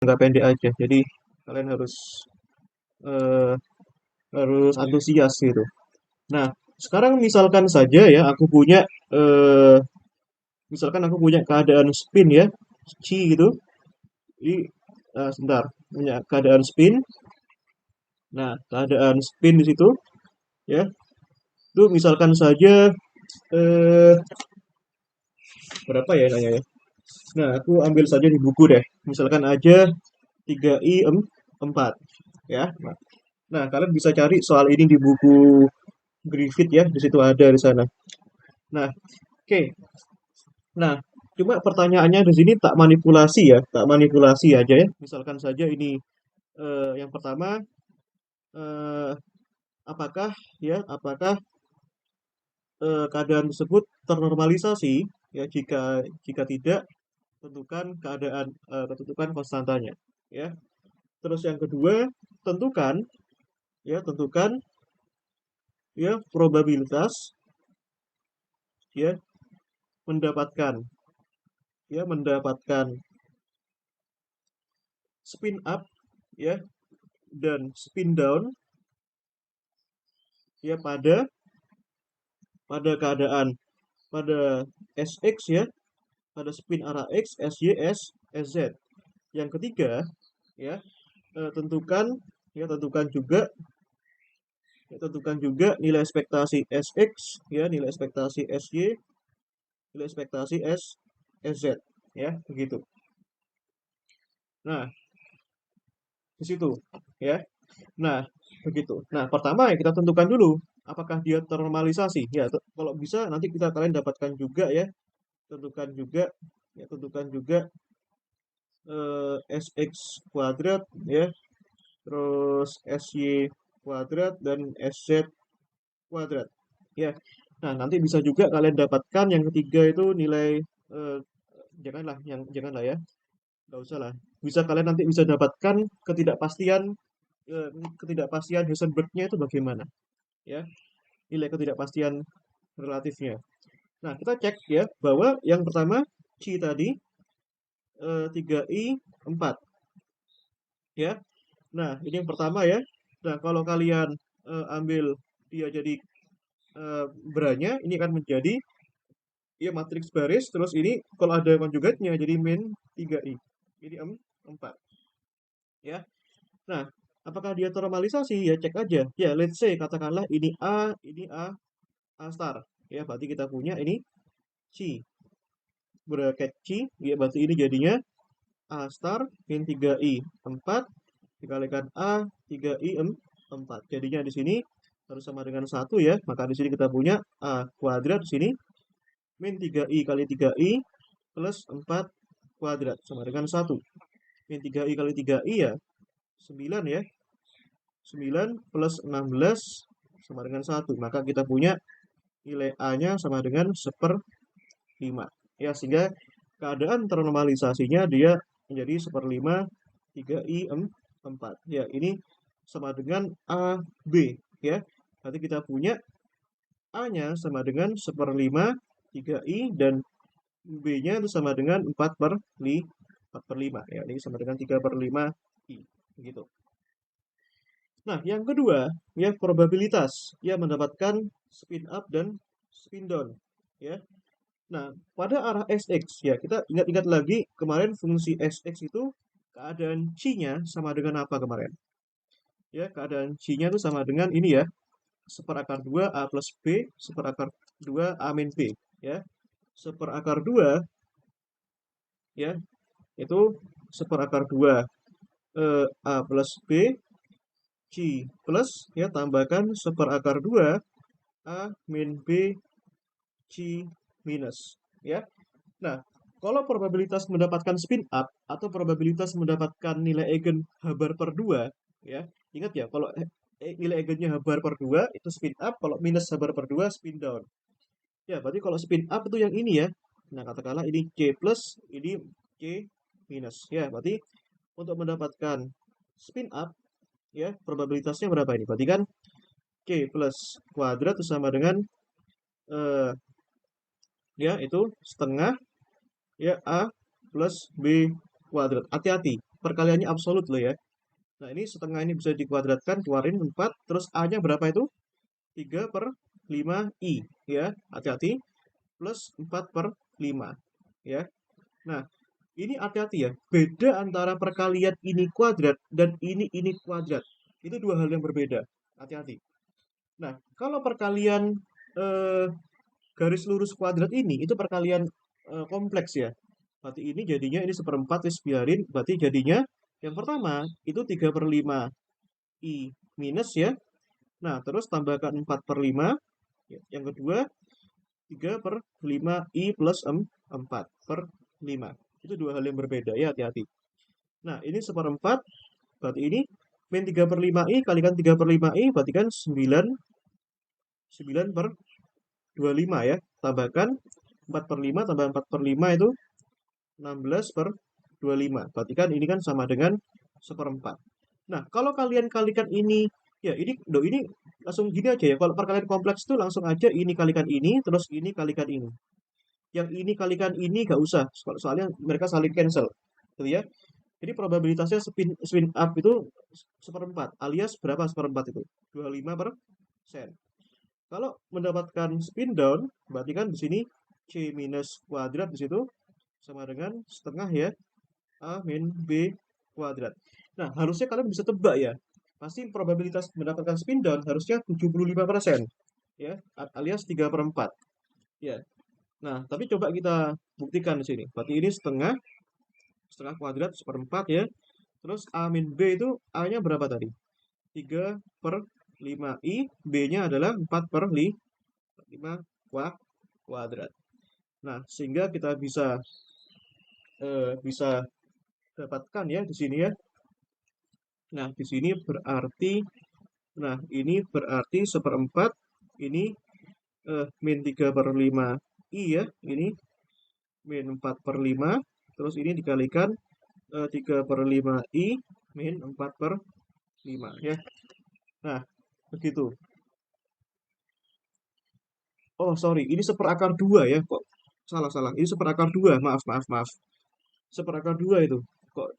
jangka pendek aja. Jadi kalian eh, harus antusias gitu. Nah, sekarang misalkan saja ya eh, aku punya keadaan spin ya, C gitu. Jadi sebentar, punya keadaan spin. Nah, keadaan spin di situ ya. Itu misalkan saja eh berapa ya nanya ya. Nah, aku ambil saja di buku deh. Misalkan aja 3i4 ya. Nah, kalian bisa cari soal ini di buku Griffith ya, di situ ada di sana. Nah, oke. Nah, cuma pertanyaannya di sini tak manipulasi aja ya. Misalkan saja ini yang pertama eh, apakah apakah keadaan tersebut ternormalisasi ya jika tidak tentukan konstantanya ya. Terus yang kedua tentukan tentukan ya probabilitas ya mendapatkan mendapatkan spin up ya dan spin down ya pada keadaan pada SX ya, pada spin arah X, SY, SZ. Yang ketiga ya tentukan tentukan juga nilai ekspektasi SX ya, nilai ekspektasi SY, nilai ekspektasi SZ ya, begitu. Nah, di situ ya. Nah, begitu. Nah, pertama ya kita tentukan dulu apakah dia ternormalisasi. Ya, kalau bisa nanti kalian dapatkan juga ya, tentukan juga tentukan juga SX kuadrat ya, terus SY kuadrat dan SZ kuadrat. Ya. Nah, nanti bisa juga kalian dapatkan yang ketiga itu nilai eh, janganlah ya. Nggak usah lah. Bisa kalian nanti bisa dapatkan ketidakpastian eh, ketidakpastian Heisenberg-nya itu bagaimana ya, nilai ketidakpastian relatifnya. Nah, kita cek ya bahwa yang pertama C tadi 3i4 ya. Nah, ini yang pertama ya. Nah, kalau kalian ambil dia jadi beranya, ini akan menjadi ya matriks baris, terus ini kalau ada konjugatnya jadi min 3i. Ini 4 ya. Nah, apakah dia normalisasi? Ya cek aja. Ya, let's say katakanlah ini A star. Ya, berarti kita punya ini C. Bracket C, ya berarti ini jadinya A star min 3i 4 dikalikan A 3i 4. Jadinya di sini harus sama dengan 1 ya. Maka di sini kita punya A kuadrat di sini min 3i kali 3i plus 4 kuadrat sama dengan 1. Min 3i kali 3i ya 9 ya. 9 plus 16 sama dengan 1. Maka kita punya nilai A-nya sama dengan 1/5. Ya, sehingga keadaan ternormalisasinya dia menjadi 1/5 3i 4. Ya, ini sama dengan AB ya. Nanti kita punya A-nya sama dengan 1/5 3i dan B-nya itu sama dengan 4/5 ya. Ini sama dengan 3/5 i gitu. Nah, yang kedua ya probabilitas ya mendapatkan spin up dan spin down ya. Nah, pada arah SX ya, kita ingat-ingat lagi kemarin fungsi SX itu keadaan C-nya sama dengan apa kemarin? Ya, keadaan C-nya itu sama dengan ini ya, seperakar 2 A plus B, seperakar 2 A min B. Ya, seperakar 2 ya, itu seperakar 2 A plus B, C plus, ya, tambahkan seperakar 2 A min B, C minus. Ya, nah, kalau probabilitas mendapatkan spin up atau probabilitas mendapatkan nilai eigen H-bar per 2, ya, ingat ya, kalau nilai eigennya H-bar per 2 itu spin up, kalau minus H-bar per 2 spin down. Ya, berarti kalau spin up itu yang ini ya. Nah, katakanlah ini C plus, ini C minus. Ya, berarti untuk mendapatkan spin up, ya, probabilitasnya berapa ini? Berarti kan C plus kuadrat itu sama dengan eh, ya itu setengah ya A plus B kuadrat. Hati-hati. perkaliannya absolut loh ya. Nah, ini setengah ini bisa dikuadratkan, keluarin 4, terus A-nya berapa itu? 3/5i, ya. Hati-hati, plus 4/5, ya. Nah, ini hati-hati ya, beda antara perkalian ini kuadrat dan ini kuadrat. Itu dua hal yang berbeda, hati-hati. Nah, kalau perkalian eh, garis lurus kuadrat ini, itu perkalian kompleks ya. Berarti ini jadinya, ini seperempat, wis biarin, berarti jadinya, yang pertama, itu 3/5 I minus ya. Nah, terus tambahkan 4/5. Yang kedua, 3/5 I plus 4/5. Itu dua hal yang berbeda ya, hati-hati. Nah, ini seperempat, berarti ini min 3/5i kalikan 3/5i, berarti kan 9/25 ya. Tambahkan 4/5 tambah 4/5 itu 16/25. Berarti kan ini kan sama dengan seperempat. Nah, kalau kalian kalikan ini, ya ini langsung gini aja ya. Kalau perkalian kompleks itu langsung aja ini kalikan ini, terus ini kalikan ini. Yang ini kalikan ini gak usah, soalnya mereka saling cancel, gitu ya. Jadi probabilitasnya spin up itu seperempat, alias berapa seperempat itu? 25%. Kalau mendapatkan spin down, berarti kan di sini C minus kuadrat di situ sama dengan setengah ya, A min B kuadrat. Nah, harusnya kalian bisa tebak ya. Pasti probabilitas mendapatkan spin down harusnya 75%. Ya, alias 3/4. Ya. Nah, tapi coba kita buktikan di sini. Berarti ini setengah kuadrat seperempat ya. Terus A min B itu A-nya berapa tadi? 3/5i, B-nya adalah 4/5 kuadrat. Nah, sehingga kita bisa dapatkan ya di sini ya. Nah, di sini berarti, nah ini berarti seperempat, ini min 3/5 i ya, ini min 4/5, terus ini dikalikan 3/5 i min 4/5 ya. Nah, begitu. Oh, sorry, ini seperakar 2 ya, kok salah. Ini seperakar 2, maaf. Seperakar 2 itu. Kok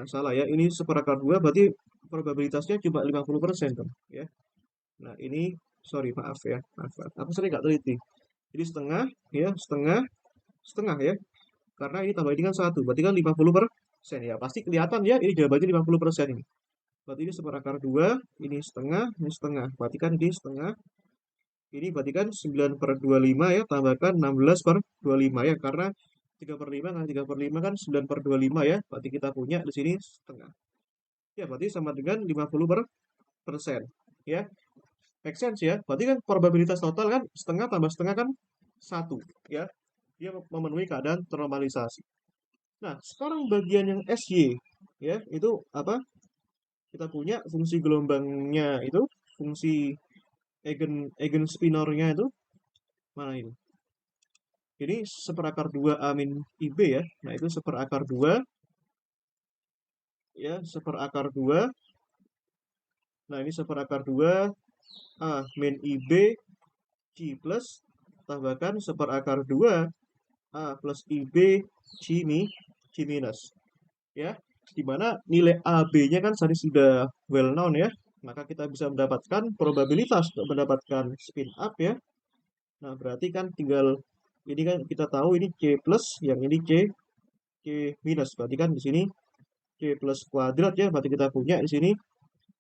salah ya, ini seperakar 2 berarti probabilitasnya cuma 50% kan, ya. Nah, ini sorry, maaf ya, maaf. Aku sering nggak teliti. Jadi setengah ya, setengah ya. Karena ini tambah ini kan 1, berarti kan 50% ya. Pasti kelihatan ya, ini jawabannya 50% ini. Berarti ini seperakar 2, ini setengah, ini setengah. Berarti kan ini setengah. Ini berarti kan 9/25 ya, tambahkan 16/25 ya. Karena 3/5 kan 3/5 kan 9/25 ya. Berarti kita punya di sini setengah. Ya, berarti sama dengan 50%. Ya, make sense ya. Berarti kan probabilitas total kan setengah tambah setengah kan 1 ya. Dia memenuhi keadaan ternormalisasi. Nah, sekarang bagian yang SY ya, itu apa? Kita punya fungsi gelombangnya itu, fungsi eigen spinornya itu mana ini? Ini seperakar 2 A min IB ya. Nah, itu seperakar 2 ya, seperakar 2. Nah, ini seperakar 2 A min IB C plus, tambahkan seperakar 2 A plus IB C minus ya. Dimana nilai AB-nya kan tadi sudah well known ya. Maka kita bisa mendapatkan probabilitas untuk mendapatkan spin up ya. Nah, berarti kan tinggal ini kan kita tahu ini C plus, yang ini C minus. Berarti kan di sini C plus kuadrat ya. Berarti kita punya di sini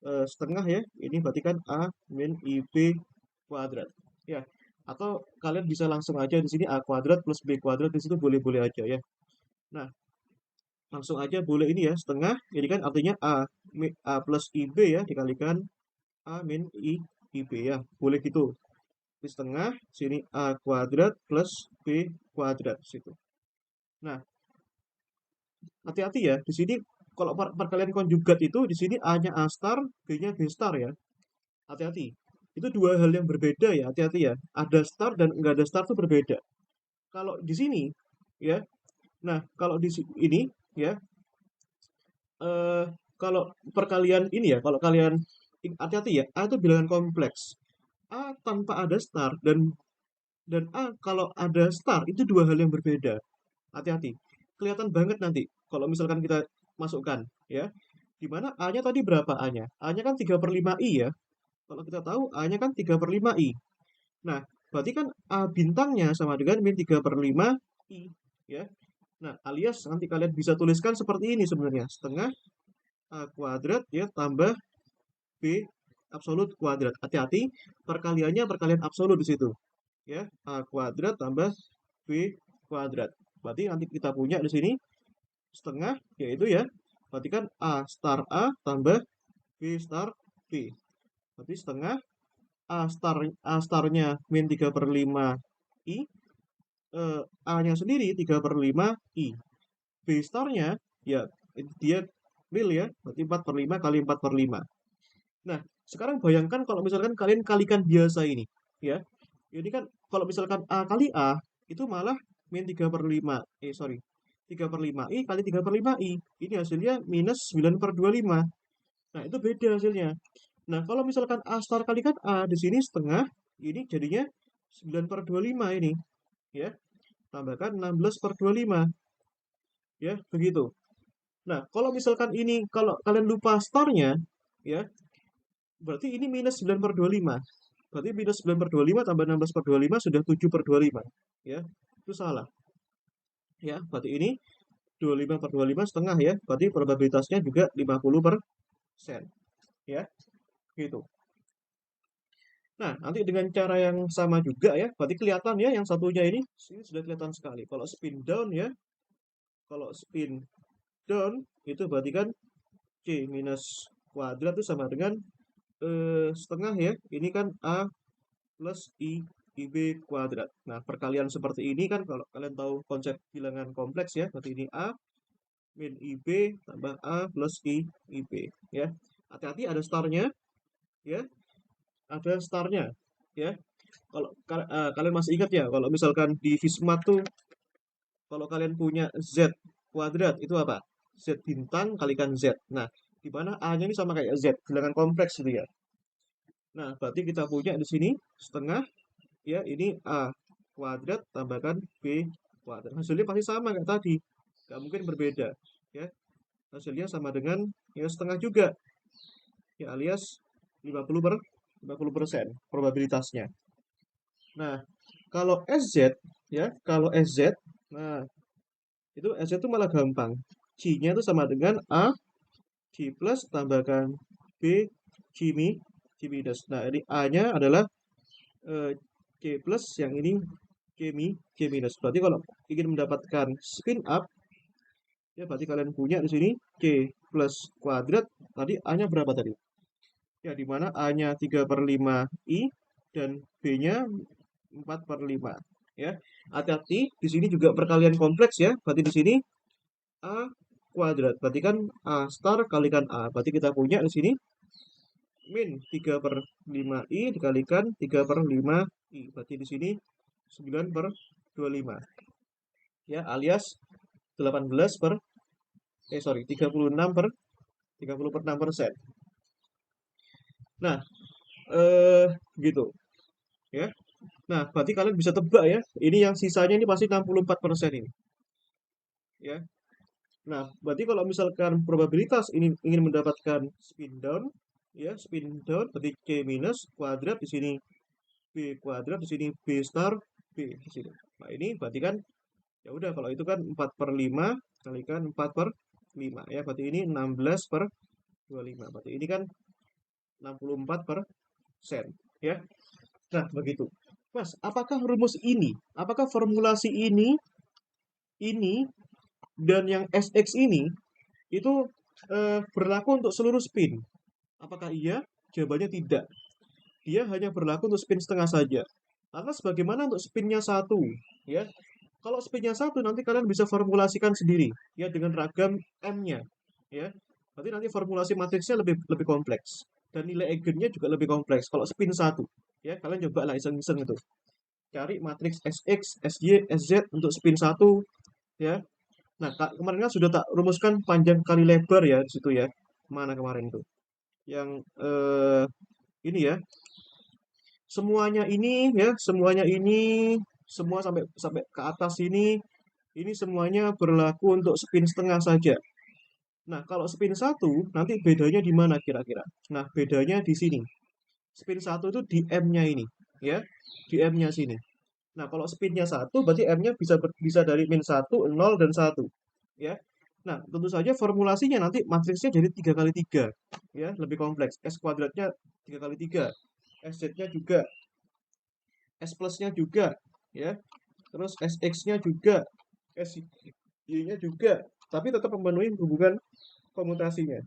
setengah ya. Ini berarti kan A min IB kuadrat. Ya. Atau kalian bisa langsung aja di sini A kuadrat plus B kuadrat, di situ boleh-boleh aja ya. Nah, langsung aja boleh ini ya, setengah. Jadi kan artinya A plus IB ya, dikalikan A min IB ya. Boleh gitu. Di setengah, sini A kuadrat plus B kuadrat situ. Nah, hati-hati ya. Di sini kalau perkalian konjugat itu di sini A-nya A star, B-nya B star ya. Hati-hati. Itu dua hal yang berbeda ya, hati-hati ya. Ada star dan enggak ada star itu berbeda. Kalau di sini ya. Nah, kalau di ini ya, eh kalau perkalian ini ya, kalau kalian hati-hati ya, A itu bilangan kompleks. A tanpa ada star dan A kalau ada star itu dua hal yang berbeda. Hati-hati. Kelihatan banget nanti kalau misalkan kita masukkan, ya. Di mana A-nya tadi berapa A-nya? A-nya kan 3/5I ya. Kalau kita tahu A-nya kan 3/5I. Nah, berarti kan A bintangnya sama dengan min 3/5I, ya. Nah, alias nanti kalian bisa tuliskan seperti ini sebenarnya. Setengah A kuadrat ya tambah B absolut kuadrat. Hati-hati, perkaliannya perkalian absolut di situ. Ya, A kuadrat tambah B kuadrat. Berarti nanti kita punya di sini setengah, yaitu ya, berarti kan A star A tambah B star B. Berarti setengah A starnya min 3/5I, A-nya sendiri 3/5I. B starnya ya dia real ya, berarti 4/5 kali 4/5. Nah, sekarang bayangkan kalau misalkan kalian kalikan biasa ini, ya. Ini kan kalau misalkan A kali A, itu malah min 3/5, sorry, 3/5I kali 3/5I. Ini hasilnya minus 9/25. Nah, itu beda hasilnya. Nah, kalau misalkan A star kalikan A, di sini setengah, ini jadinya 9/25 ini, ya. Tambahkan 16/25, ya, begitu. Nah, kalau misalkan ini, kalau kalian lupa starnya, ya, berarti ini minus 9/25. Berarti minus 9/25 tambah 16/25 sudah 7/25. Ya, itu salah. Ya, berarti ini 25/25 setengah ya. Berarti probabilitasnya juga 50%. Ya, gitu. Nah, nanti dengan cara yang sama juga ya. Berarti kelihatan ya yang satunya ini sudah kelihatan sekali. Kalau spin down ya. Kalau spin down itu berarti kan C minus kuadrat itu sama dengan setengah ya. Ini kan A plus IB kuadrat. Nah, perkalian seperti ini kan kalau kalian tahu konsep bilangan kompleks ya, berarti ini A min IB tambah A plus IB ya. Hati-hati ada starnya ya, ada starnya ya. Kalau kalian masih ingat ya, kalau misalkan di Visma tuh kalau kalian punya Z kuadrat itu apa? Z bintang kalikan Z. Nah, di mana A-nya ini sama kayak Z, bilangan kompleks gitu ya. Nah, berarti kita punya di sini setengah ya, ini A kuadrat tambahkan B kuadrat. Hasilnya pasti sama kayak tadi. Nggak mungkin berbeda. Ya, hasilnya sama dengan ya setengah juga. Ya, alias 50% probabilitasnya. Nah, kalau SZ ya, kalau SZ, nah itu SZ itu malah gampang. C-nya itu sama dengan A C plus tambahkan B C minus. Nah, ini A-nya adalah C plus, yang ini C minus. Berarti kalau ingin mendapatkan spin up, ya berarti kalian punya di sini C plus kuadrat. Tadi A-nya berapa tadi? Ya, di mana A-nya 3/5I dan B-nya 4/5. Ya, hati-hati. Di sini juga perkalian kompleks ya. Berarti di sini A kuadrat. Berarti kan A star kalikan A. Berarti kita punya di sini min 3/5I dikalikan 3/5I. Berarti di sini 9/25. Ya, alias 36/30/6%. Nah, gitu ya. Nah, berarti kalian bisa tebak ya. Ini yang sisanya ini pasti 64% ini. Ya. Nah, berarti kalau misalkan probabilitas ini ingin mendapatkan spin down, ya, spin down berarti C minus kuadrat di sini B kuadrat di sini B star B di sini. Nah, ini berarti kan ya udah, kalau itu kan 4/5 kalikan 4/5 ya, berarti ini 16/25. Berarti ini kan 64% ya. Nah, begitu. Mas, apakah rumus ini, apakah formulasi ini dan yang SX ini itu berlaku untuk seluruh spin? Apakah iya? Jawabannya tidak. Dia hanya berlaku untuk spin setengah saja. Karena sebagaimana untuk spinnya satu, ya. Kalau spinnya satu, nanti kalian bisa formulasikan sendiri, ya, dengan ragam M-nya, ya. Berarti nanti formulasi matriksnya lebih lebih kompleks dan nilai eigennya juga lebih kompleks. Kalau spin satu, ya, kalian coba lah iseng-iseng itu. Cari matriks SX, SY, SZ untuk spin satu, ya. Nah, kemarin kan sudah tak rumuskan panjang kali lebar ya di situ ya. Mana kemarin itu? Yang ini ya. Semuanya ini ya, semuanya ini, semua sampai sampai ke atas ini semuanya berlaku untuk spin setengah saja. Nah, kalau spin 1 nanti bedanya di mana kira-kira? Nah, bedanya di sini. Spin 1 itu di M-nya ini, ya. Di M-nya sini. Nah, kalau spinnya 1 berarti M-nya bisa dari min 1, 0, dan 1. Ya. Nah, tentu saja formulasinya nanti matriksnya jadi 3 kali 3. Ya, lebih kompleks. S kuadratnya 3 kali 3. SZ-nya juga. S plusnya juga. Ya. Terus SX-nya juga. SY-nya juga. Tapi tetap memenuhi hubungan komutasinya.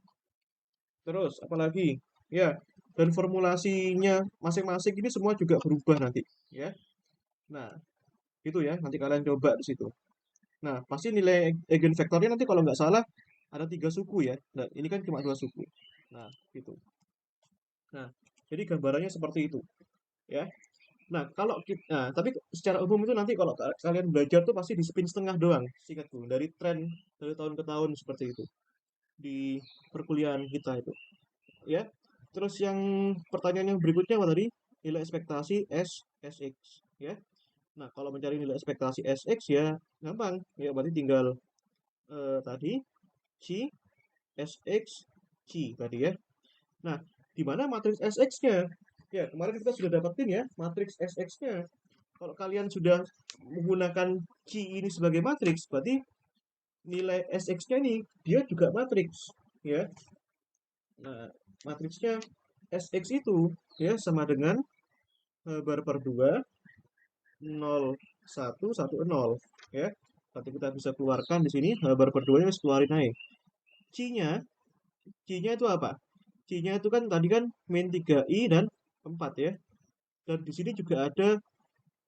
Terus, apalagi? Ya, dan formulasinya masing-masing ini semua juga berubah nanti. Ya. Nah, itu ya. Nanti kalian coba di situ. Nah, pasti nilai eigenvektornya nanti kalau nggak salah ada 3 suku ya. Nah, ini kan cuma 2 suku. Nah, gitu. Nah, jadi gambarannya seperti itu, ya. Nah, nah, tapi secara umum itu nanti kalau kalian belajar tuh pasti di spin setengah doang, singkatku. Dari tren dari tahun ke tahun seperti itu di perkuliahan kita itu, ya. Terus yang pertanyaan yang berikutnya apa tadi? Nilai ekspektasi SX, ya. Nah, kalau mencari nilai ekspektasi SX ya gampang, ya berarti tinggal tadi C SX C tadi ya. Nah, di mana matriks SX-nya? Ya, kemarin kita sudah dapetin ya, matriks SX-nya. Kalau kalian sudah menggunakan C ini sebagai matriks, berarti nilai SX-nya ini dia juga matriks, ya. Nah, matriksnya SX itu ya sama dengan bar per 2 0 1 1 0 ya. Nanti kita bisa keluarkan di sini bar per 2 nya keluarin aja. C-nya C-nya itu apa? C-nya itu kan tadi kan min 3i dan 4 ya. Dan di sini juga ada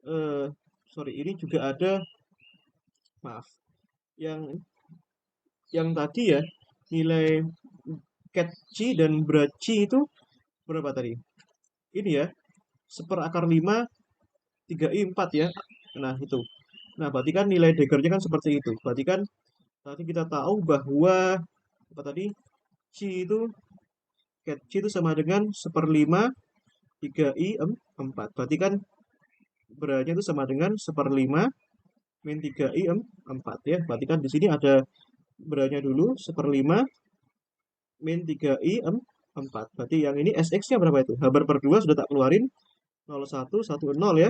eh, sorry ini juga ada maaf yang tadi ya nilai cat C dan berat C itu berapa tadi? Ini ya seperakar 5 3i 4 ya. Nah itu. Nah berarti kan nilai daggernya kan seperti itu. Berarti kan tadi kita tahu bahwa apa tadi C itu cat C itu sama dengan 1/5 3i 4. Berarti kan beratnya itu sama dengan 1/5 min 3i 4 ya. Berarti kan di sini ada beratnya dulu 1/5 min 3i 4. Berarti yang ini SX-nya berapa itu? Habar per 2 sudah tak keluarin 01 10 ya.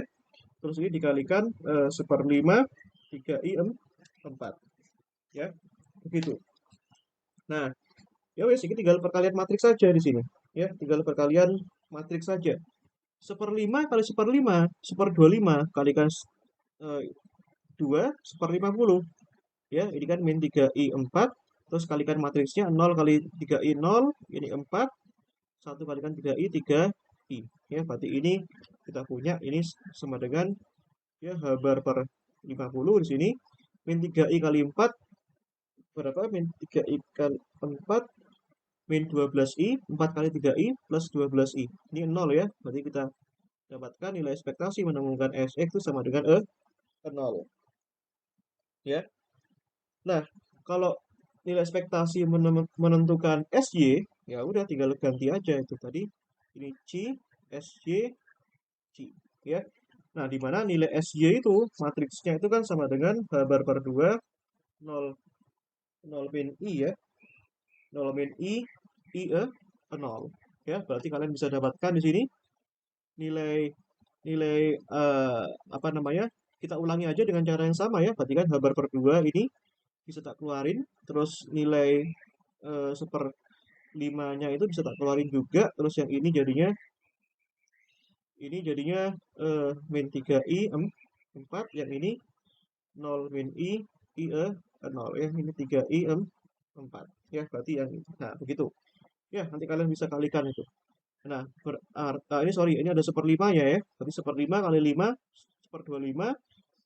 Terus ini dikalikan 1/5 3i 4 ya. Begitu. Nah, ya wes ini tinggal perkalian matriks saja di sini. Ya, tinggal perkalian matriks saja. 1/5 kali 1/5, 1/25 kalikan 2 1/50. Ya, ini kan min 3i 4, terus kalikan matriksnya 0 kali 3i 0, ini 4, 1 kalikan 3i 3i. Ya, berarti ini kita punya ini sama dengan ya H bar per 50 di sini min 3i kali 4 berapa? Min 3i kali 4 min 12i, 4 kali 3i plus 12i. Ini 0 ya. Berarti kita dapatkan nilai ekspektasi menemukan SX itu sama dengan 0. Ya. Nah, kalau nilai ekspektasi menentukan SY, ya udah tinggal ganti aja itu tadi. Ini C, SY, C. Ya. Nah, di mana nilai SY itu, matriksnya itu kan sama dengan H bar per 2, 0, 0 min I ya. 0 min I 0. Ya, berarti kalian bisa dapatkan di sini nilai nilai apa namanya? Kita ulangi aja dengan cara yang sama ya. Berarti kan H bar per 2 ini bisa tak keluarin, terus nilai 1/5-nya itu bisa tak keluarin juga, terus yang ini jadinya min 3i 4, yang ini 0 min I 0 ya, ini 3i 4 ya, berarti yang ini. Nah begitu ya, nanti kalian bisa kalikan itu. Nah ini sorry, ini ada 1/5 ya, berarti 1/5 kali 5 1/25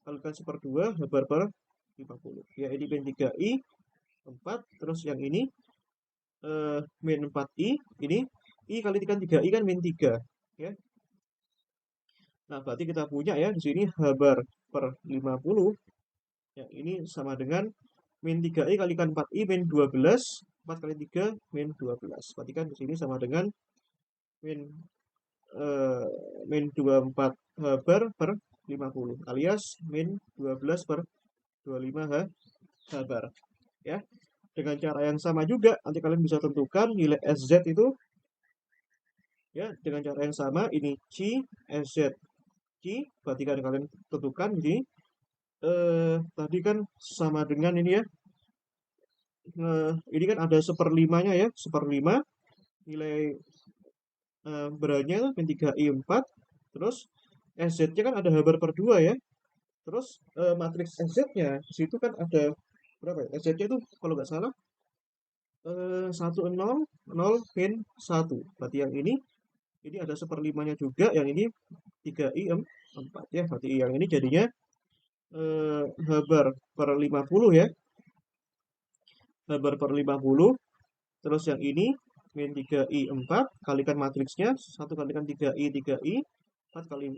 kalikan 1/2 lebar per 50 ya, ini min 3i 4, terus yang ini min 4i, ini i kali kan 3i kan min 3 ya. Nah, berarti kita punya ya di sini H bar per 50 ya, ini sama dengan min 3i kalikan 4i min 12, 4 kali 3 min 12. Berarti kan di sini sama dengan min eh, min 24 H bar per 50 alias min 12 per 25 H bar ya. dengan cara yang sama juga nanti kalian bisa tentukan nilai SZ itu ya dengan cara yang sama. Ini C SZ C, berarti kan kalian tentukan ini tadi kan sama dengan ini ya. Ini kan ada seperlimanya ya, seperlima nilai beranya itu min 3i4, terus SZ-nya kan ada H per 2 ya. Terus matriks SZ-nya di situ kan ada berapa ya? SZ-nya itu kalau nggak salah 1 0 0 min 1. Berarti yang ini ada seperlimanya juga, yang ini 3i4 ya. Berarti yang ini jadinya H per 50 ya. H per 50. Terus yang ini min 3i4 kalikan matriksnya 1 kalikan 3i 4 kali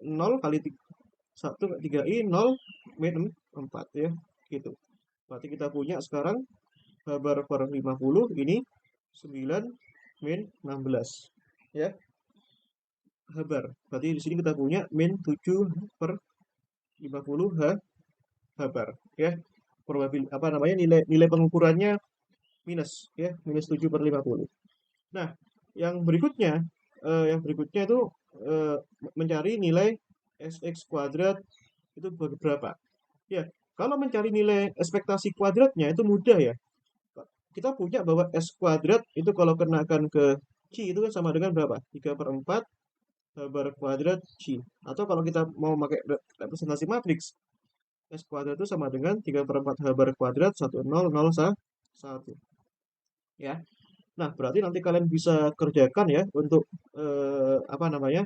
0 kali 1 3i 0 min 4 ya gitu. Berarti kita punya sekarang H per 50 ini 9 min 16 ya. H bar. Berarti di sini kita punya min 7 per 50 H bar ya. Probabil apa namanya nilai pengukurannya minus ya, minus 7 per 50. Nah, yang berikutnya itu mencari nilai SX kuadrat itu berapa. Ya, kalau mencari nilai ekspektasi kuadratnya itu mudah ya. Kita punya bahwa S kuadrat itu kalau kenakan ke C itu kan sama dengan berapa? 3 per 4 H bar kuadrat C. Atau kalau kita mau pakai representasi matriks, S kuadrat itu sama dengan 3 per 4 H bar kuadrat 1 0 0 1 ya. Nah, berarti nanti kalian bisa kerjakan ya untuk apa namanya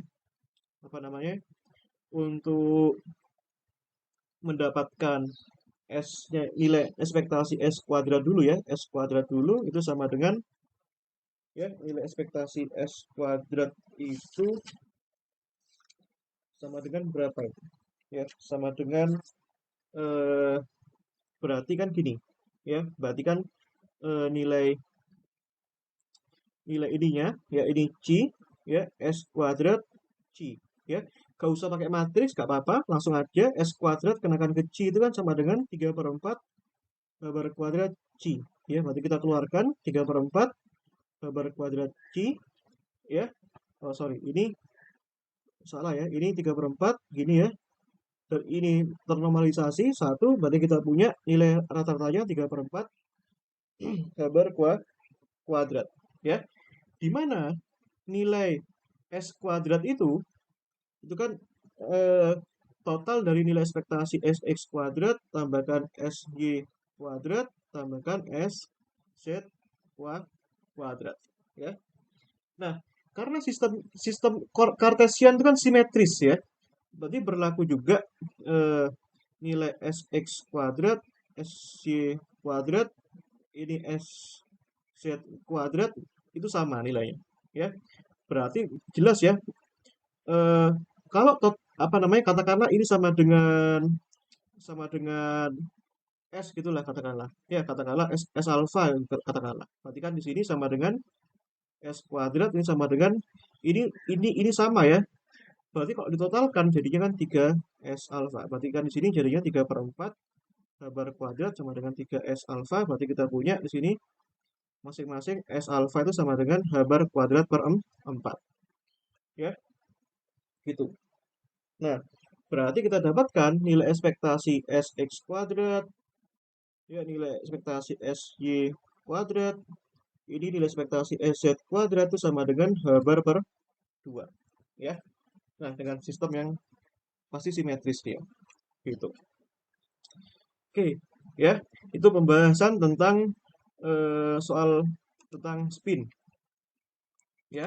untuk mendapatkan S-nya, nilai ekspektasi S kuadrat dulu ya. S kuadrat dulu itu sama dengan ya, nilai ekspektasi S kuadrat itu sama dengan berapa itu? Ya, sama dengan berarti kan gini ya, berarti kan nilai ininya ya, ini C ya, S kuadrat C ya. Gak usah pakai matriks, gak apa-apa, langsung aja S kuadrat kenakan ke C itu kan sama dengan 3 per 4 H bar kuadrat C ya. Berarti kita keluarkan 3 per 4 H bar kuadrat C ya. Oh sorry, ini salah ya, ini 3 per 4 gini ya. Dan ini ternormalisasi 1, berarti kita punya nilai rata-ratanya 3 per 4 H bar kuadrat ya. Di mana nilai S kuadrat itu kan total dari nilai ekspektasi SX kuadrat tambahkan SY kuadrat tambahkan SZ kuadrat ya. Nah, karena sistem kartesian itu kan simetris ya, berarti berlaku juga nilai SX kuadrat SY kuadrat ini SZ kuadrat itu sama nilainya ya. Berarti jelas ya, kalau apa namanya, katakanlah ini sama dengan S gitulah katakanlah. Ya, katakanlah S alfa katakanlah. Berarti kan di sini sama dengan S kuadrat, ini sama dengan ini sama ya. Berarti kalau ditotalkan jadinya kan 3 S alfa. Berarti kan di sini jadinya 3 per 4 H bar kuadrat sama dengan 3 S alfa. Berarti kita punya di sini masing-masing S alfa itu sama dengan H bar kuadrat per 4. Ya, gitu. Nah, berarti kita dapatkan nilai ekspektasi SX kuadrat, ya nilai ekspektasi SY kuadrat, ini nilai ekspektasi SZ kuadrat itu sama dengan H bar per 2. Ya. Nah, dengan sistem yang pasti simetris dia. Gitu. Oke, ya. Itu pembahasan tentang soal tentang spin.